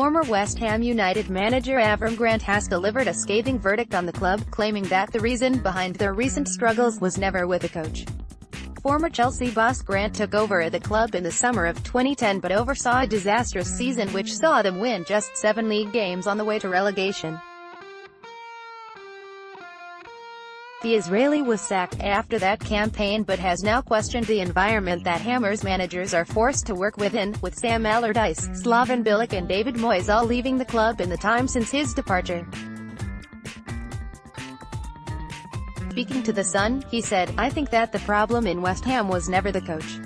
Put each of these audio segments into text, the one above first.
Former West Ham United manager Avram Grant has delivered a scathing verdict on the club, claiming that the reason behind their recent struggles was never with the coach. Former Chelsea boss Grant took over the club in the summer of 2010 but oversaw a disastrous season which saw them win just 7 league games on the way to relegation. The Israeli was sacked after that campaign but has now questioned the environment that Hammers managers are forced to work within, with Sam Allardyce, Slaven and David Moyes all leaving the club in the time since his departure. Speaking to The Sun, he said, "I think that the problem in West Ham was never the coach.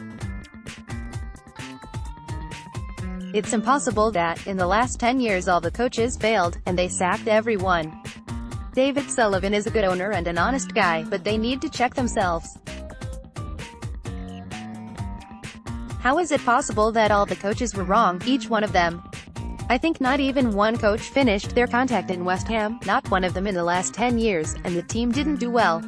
It's impossible that, in the last 10 years all the coaches failed, and they sacked everyone. David Sullivan is a good owner and an honest guy, but they need to check themselves. How is it possible that all the coaches were wrong, each one of them? I think not even one coach finished their contract in West Ham, not one of them in the last 10 years, and the team didn't do well.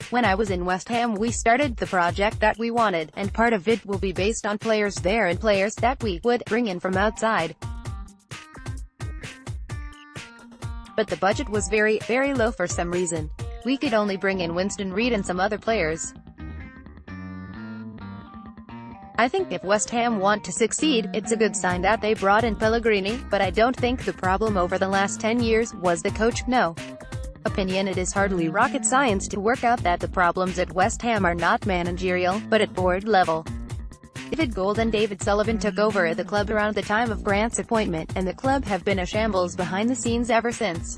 When I was in West Ham we started the project that we wanted, and part of it will be based on players there and players that we would bring in from outside. But the budget was very, very low for some reason. We could only bring in Winston Reid and some other players. I think if West Ham want to succeed, it's a good sign that they brought in Pellegrini, but I don't think the problem over the last 10 years was the coach, no. Opinion. It is hardly rocket science to work out that the problems at West Ham are not managerial, but at board level. David Gold and David Sullivan took over the club around the time of Grant's appointment, and the club have been a shambles behind the scenes ever since.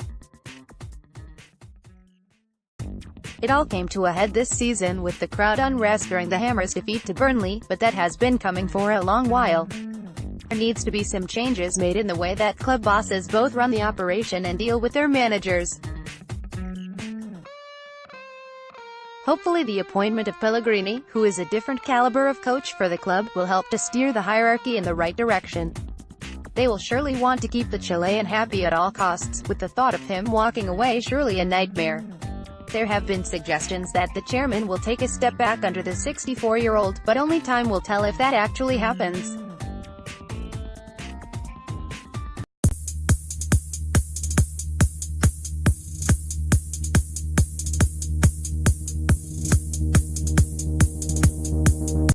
It all came to a head this season with the crowd unrest during the Hammers' defeat to Burnley, but that has been coming for a long while. There needs to be some changes made in the way that club bosses both run the operation and deal with their managers. Hopefully the appointment of Pellegrini, who is a different caliber of coach for the club, will help to steer the hierarchy in the right direction. They will surely want to keep the Chilean happy at all costs, with the thought of him walking away surely a nightmare. There have been suggestions that the chairman will take a step back under the 64-year-old, but only time will tell if that actually happens.